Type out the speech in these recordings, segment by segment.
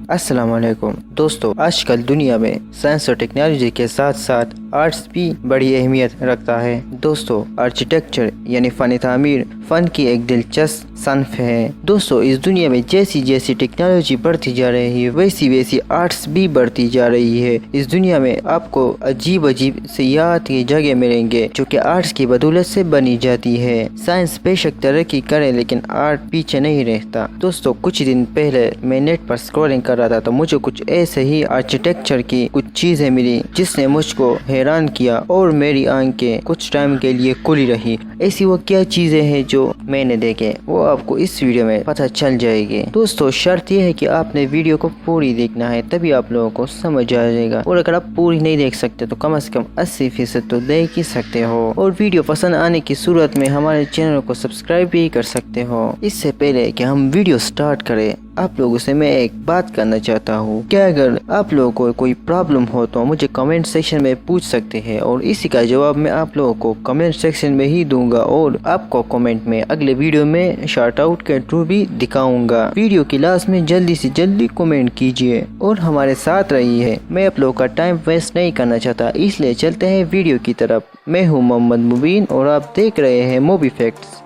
अस्सलाम वालेकुम दोस्तों, आजकल दुनिया में साइंस और टेक्नोलॉजी के साथ साथ आर्ट्स भी बड़ी अहमियत रखता है। दोस्तों, आर्किटेक्चर यानी फ़न तामीर फ़न की एक दिलचस्प सन्फ है। दोस्तों, इस दुनिया में जैसी जैसी टेक्नोलॉजी बढ़ती जा रही है वैसी वैसी आर्ट्स भी बढ़ती जा रही है। इस दुनिया में आपको अजीब अजीब सियाहत की जगह मिलेंगे जो कि आर्ट्स की बदौलत से बनी जाती है। साइंस बेशक तरक्की करे लेकिन आर्ट पीछे नहीं रहता। दोस्तों, कुछ दिन पहले मैं नेट पर स्क्रॉलिंग कर रहा था तो मुझे कुछ ऐसे ही आर्किटेक्चर की कुछ चीजें मिली जिसने मुझको हैरान किया और मेरी आंखें कुछ टाइम के लिए खुली रही। ऐसी वो क्या चीजें हैं जो मैंने देखे वो आपको इस वीडियो में पता चल जाएगी। दोस्तों, शर्त यह है कि आपने वीडियो को पूरी देखना है, तभी आप लोगों को समझ आ जाएगा। और अगर आप पूरी नहीं देख सकते तो कम से कम 80% तो देख ही सकते हो। और वीडियो पसंद आने की सूरत में हमारे चैनल को सब्सक्राइब भी कर सकते हो। इससे पहले कि हम वीडियो स्टार्ट करें, आप लोगों से मैं एक बात करना चाहता हूँ। क्या अगर आप लोगों को कोई प्रॉब्लम हो तो मुझे कमेंट सेक्शन में पूछ सकते हैं और इसी का जवाब मैं आप लोगों को कमेंट सेक्शन में ही दूंगा और आपको कमेंट में अगले वीडियो में शार्ट आउट के थ्रू भी दिखाऊंगा। वीडियो की लास्ट में जल्दी से जल्दी कमेंट कीजिए और हमारे साथ रहिए। मैं आप लोगों का टाइम वेस्ट नहीं करना चाहता, इसलिए चलते हैं वीडियो की तरफ। मैं हूँ मोहम्मद मुबीन और आप देख रहे हैं movie facts.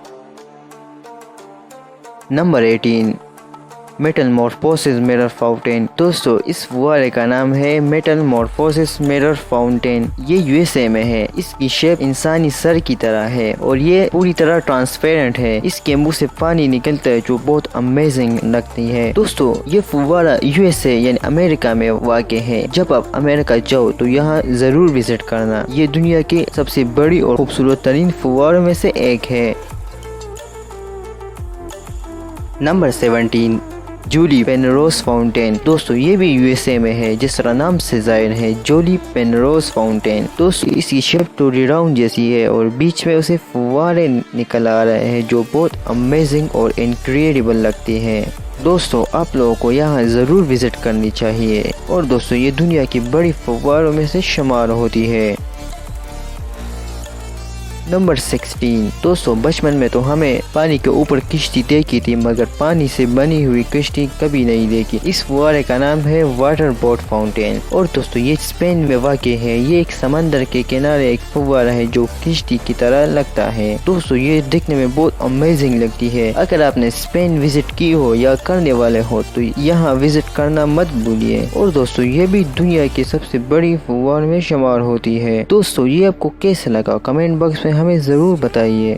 Number 18, metalmorphosis mirror fountain. दोस्तों, इस फुव्वारे का नाम है मेटलमॉर्फोसिस मिरर फाउंटेन। ये यूएसए में है। इसकी शेप इंसानी सर की तरह है और ये पूरी तरह ट्रांसपेरेंट है। इसके मुंह से पानी निकलता है जो बहुत अमेजिंग लगती है। दोस्तों, ये फुव्वारा यूएसए यानी अमेरिका में वाक़ है। जब आप अमेरिका जाओ तो यहाँ जरूर विजिट करना। ये दुनिया की सबसे बड़ी और खूबसूरत तरीन फुव्वारों में से एक है। Number 17, Julie Penrose fountain. दोस्तों, ये भी यूएसए में है, जिस तरह नाम से जाहिर है, जूली पेनरोज फाउंटेन। दोस्तों, इसकी शेप टोरी राउंड जैसी है और बीच में उसे फुव्वारे निकल आ रहे हैं जो बहुत अमेजिंग और इनक्रेडिबल लगती है। दोस्तों, आप लोगों को यहाँ ज़रूर विजिट करनी चाहिए। और दोस्तों, ये दुनिया की बड़ी फुव्वारों में से शुमार होती है। नंबर 16, दोस्तों, बचपन में तो हमें पानी के ऊपर किश्ती देखी थी मगर पानी से बनी हुई किश्ती कभी नहीं देखी। इस फुव्वारे का नाम है वाटर बोट फाउंटेन और दोस्तों, ये स्पेन में वाक़ है। ये एक समंदर के किनारे एक फुव्वारा है जो किश्ती की तरह लगता है। दोस्तों, ये दिखने में बहुत अमेजिंग लगती है। अगर आपने स्पेन विजिट की हो या करने वाले हो तो यहाँ विजिट करना मत भूलिए। और दोस्तों, ये भी दुनिया की सबसे बड़ी फुव्वार में शुमार होती है। दोस्तों, ये आपको कैसा लगा कमेंट बॉक्स में हमें जरूर बताइए।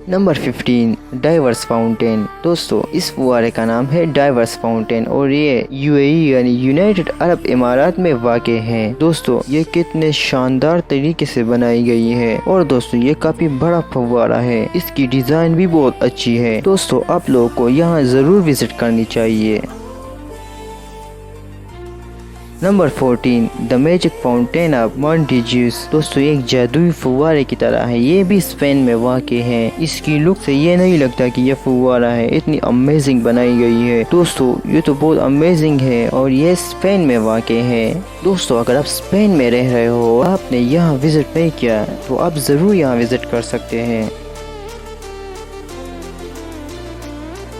Number 15, diverse fountain. दोस्तों, इस फुव्वारे का नाम है डाइवर्स फाउंटेन और ये यूएई यानी यूनाइटेड अरब इमारात में वाक़ है। दोस्तों, ये कितने शानदार तरीके से बनाई गई है और दोस्तों, ये काफी बड़ा फुव्वारा है। इसकी डिजाइन भी बहुत अच्छी है। दोस्तों, आप लोगों को यहाँ जरूर विजिट करनी चाहिए। Number 14, the magic fountain of Montjuic. दोस्तों, एक जादुई फुव्वारे की तरह है। ये भी स्पेन में वाक़ है। इसकी लुक से ये नहीं लगता कि यह फुव्वारा है, इतनी अमेजिंग बनाई गई है। दोस्तों, ये तो बहुत अमेजिंग है और ये स्पेन में वाक़ है। दोस्तों, अगर आप स्पेन में रह रहे हो, आपने यहाँ विजिट नहीं किया तो आप ज़रूर यहाँ विजिट कर सकते हैं।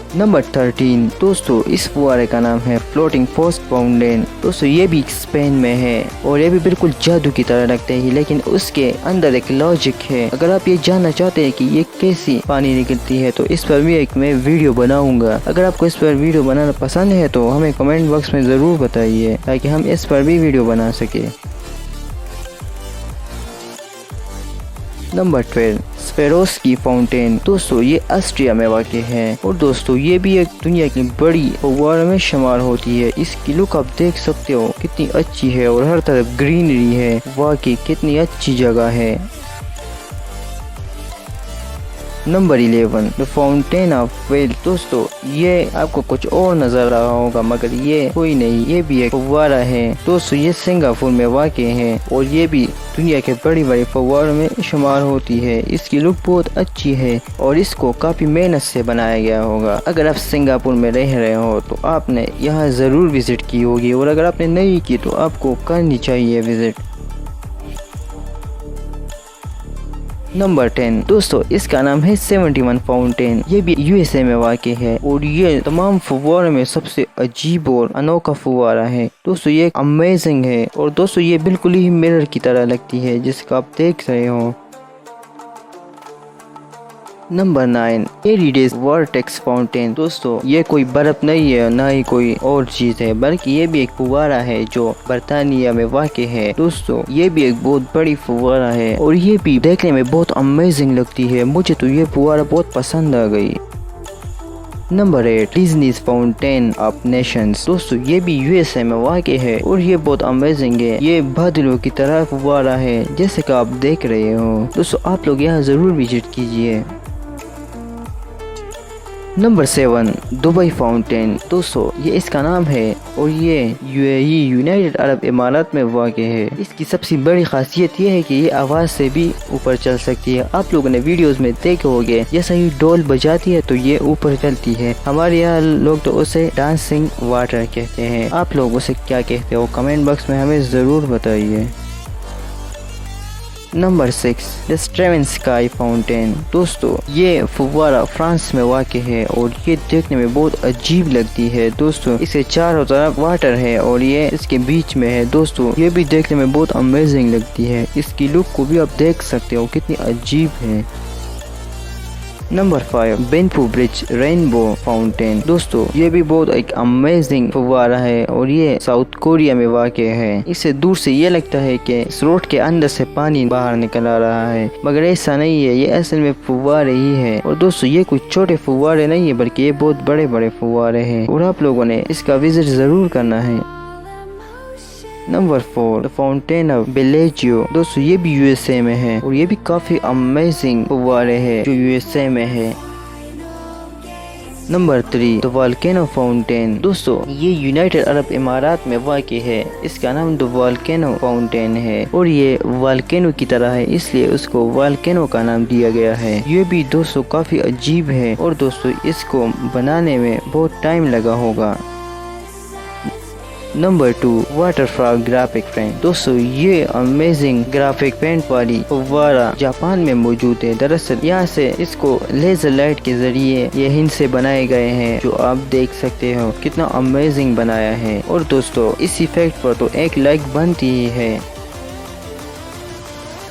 नंबर 13, दोस्तों, इस फुव्वारे का नाम है फ्लोटिंग पोस्ट फाउंटेन। दोस्तों, ये भी स्पेन में है और ये भी बिल्कुल जादू की तरह लगते हैं, लेकिन उसके अंदर एक लॉजिक है। अगर आप ये जानना चाहते हैं कि ये कैसी पानी निकलती है तो इस पर भी एक मैं वीडियो बनाऊंगा। अगर आपको इस पर वीडियो बनाना पसंद है तो हमें कमेंट बॉक्स में ज़रूर बताइए ताकि हम इस पर भी वीडियो बना सके। Number 12, Swarovski fountain. दोस्तों, ये ऑस्ट्रिया में वाक़ है और दोस्तों, ये भी एक दुनिया की बड़ी फुव्वारों में शुमार होती है। इसकी लुक आप देख सकते हो कितनी अच्छी है और हर तरफ ग्रीनरी है। वाक़ई कितनी अच्छी जगह है। Number 11, the fountain of wealth. दोस्तों, ये आपको कुछ और नजर आ रहा होगा मगर ये कोई नहीं, ये भी एक फुव्वारा है। दोस्तों, ये सिंगापुर में वाक़ है और ये भी दुनिया के बड़ी बड़ी फुव्वारों में शुमार होती है। इसकी लुक बहुत अच्छी है और इसको काफ़ी मेहनत से बनाया गया होगा। अगर आप सिंगापुर में रह रहे हो तो आपने यहाँ ज़रूर विज़िट की होगी और अगर आपने नहीं की तो आपको करनी चाहिए विज़िट। नंबर 10 दोस्तों, इसका नाम है 71 फाउंटेन। ये भी यूएसए में वाक़ है और ये तमाम फुव्वारों में सबसे अजीब और अनोखा फुव्वारा है। दोस्तों ये अमेजिंग है और दोस्तों ये बिल्कुल ही मिरर की तरह लगती है जिसका आप देख रहे हो। Number 9 Arides vortex fountain. दोस्तों ये कोई बर्फ नहीं है, ना ही कोई और चीज है, बल्कि ये भी एक फुव्वारा है जो बर्तानिया में वाक़ है। दोस्तों ये भी एक बहुत बड़ी फुव्वारा है और ये भी देखने में बहुत अमेजिंग लगती है। मुझे तो ये फुव्वारा बहुत पसंद आ गई। Number 8 डिज्नीज fountain of Nations. दोस्तों ये भी यूएसए में वाक़ है और ये बहुत अमेजिंग है। ये बादलों की तरह फुव्वारा है जैसे कि आप देख रहे हो। दोस्तों आप लोग यहाँ जरूर विजिट कीजिए। Number 7 Dubai fountain. दोस्तों ये इसका नाम है और ये यूएई यूनाइटेड अरब इमारात में वाक़ है। इसकी सबसे बड़ी खासियत ये है कि ये आवाज़ से भी ऊपर चल सकती है। आप लोगों ने वीडियोस में देखे होंगे, जैसा ही डोल बजाती है तो ये ऊपर चलती है। हमारे यहाँ लोग तो उसे डांसिंग वाटर कहते हैं। आप लोग उसे क्या कहते हो कमेंट बॉक्स में हमें ज़रूर बताइए। नंबर 6 द स्ट्रेवन स्काई फाउंटेन। दोस्तों ये फुव्वारा फ्रांस में वाक़ है और ये देखने में बहुत अजीब लगती है। दोस्तों इसके चारों तरफ वाटर है और ये इसके बीच में है। दोस्तों ये भी देखने में बहुत अमेजिंग लगती है। इसकी लुक को भी आप देख सकते हो कितनी अजीब है। Number 5 Banpo bridge rainbow fountain. दोस्तों ये भी बहुत एक अमेजिंग फुव्वारा है और ये साउथ कोरिया में वाक़ है। इससे दूर से ये लगता है कि स्रोत के अंदर से पानी बाहर निकल आ रहा है, मगर ऐसा नहीं है, ये असल में फुव्वारे ही है। और दोस्तों ये कुछ छोटे फुव्वारे नहीं है बल्कि ये बहुत बड़े बड़े फुव्वारे हैं और आप लोगों ने इसका विजिट जरूर करना है। Number 4 the fountain of Bellagio. दोस्तों ये भी यूएसए में है और ये भी काफी अमेजिंग फुव्वारे है जो यूएसए में है। Number 3 the volcano fountain. दोस्तों ये यूनाइटेड अरब इमारात में वाक़ है। इसका नाम द वोल्केनो फाउंटेन है और ये वोल्केनो की तरह है, इसलिए उसको वोल्केनो का नाम दिया गया है। ये भी दोस्तों काफी अजीब है और दोस्तों इसको बनाने में बहुत टाइम लगा होगा। Number 2 waterfall graphic paint. दोस्तों ये अमेजिंग ग्राफिक पेंट वाली फुव्वारा जापान में मौजूद है। दरअसल यहाँ से इसको लेजर लाइट के जरिए ये हिंद से बनाए गए हैं, जो आप देख सकते हो कितना अमेजिंग बनाया है। और दोस्तों इस इफेक्ट पर तो एक लाइक बनती ही है।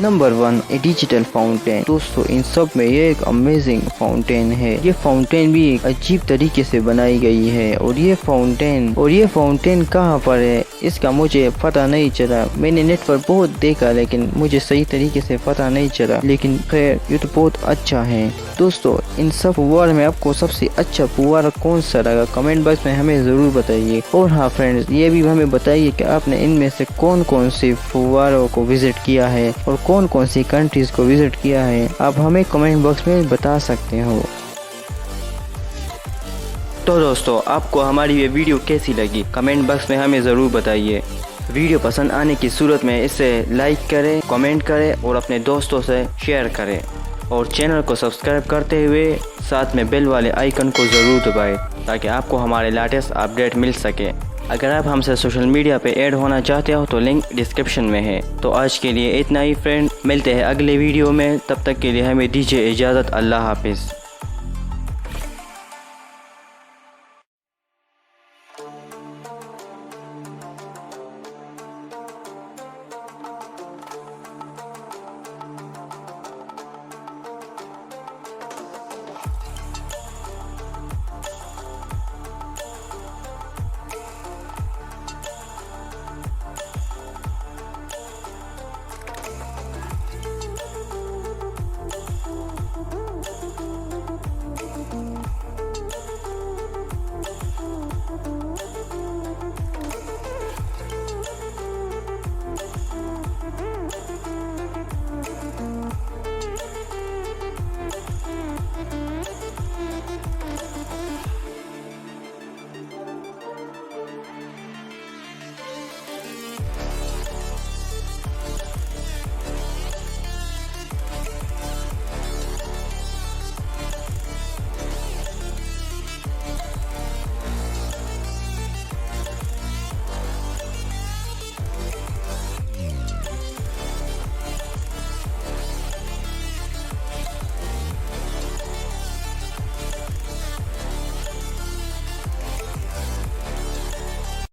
नंबर 1 ए डिजिटल फाउंटेन। दोस्तों इन सब में ये एक अमेजिंग फाउंटेन है। ये फाउंटेन भी एक अजीब तरीके से बनाई गई है और ये फाउंटेन कहाँ पर है इसका मुझे पता नहीं चला। मैंने नेट पर बहुत देखा लेकिन मुझे सही तरीके से पता नहीं चला, लेकिन खैर ये तो बहुत अच्छा है। दोस्तों इन सब फुव्वारों में आपको सबसे अच्छा फुव्वारा कौन सा लगा कमेंट बॉक्स में हमें ज़रूर बताइए। और हाँ फ्रेंड्स, ये भी हमें बताइए कि आपने इनमें से कौन कौन से फुव्वारों को विजिट किया है और कौन कौन सी कंट्रीज को विजिट किया है, आप हमें कमेंट बॉक्स में बता सकते हो। तो दोस्तों आपको हमारी ये वीडियो कैसी लगी कमेंट बॉक्स में हमें ज़रूर बताइए। वीडियो पसंद आने की सूरत में इसे लाइक करें, कमेंट करें और अपने दोस्तों से शेयर करें और चैनल को सब्सक्राइब करते हुए साथ में बेल वाले आइकन को ज़रूर दबाएं ताकि आपको हमारे लेटेस्ट अपडेट मिल सके। अगर आप हमसे सोशल मीडिया पे ऐड होना चाहते हो तो लिंक डिस्क्रिप्शन में है। तो आज के लिए इतना ही फ्रेंड, मिलते हैं अगले वीडियो में, तब तक के लिए हमें दीजिए इजाज़त। अल्लाह हाफिज़।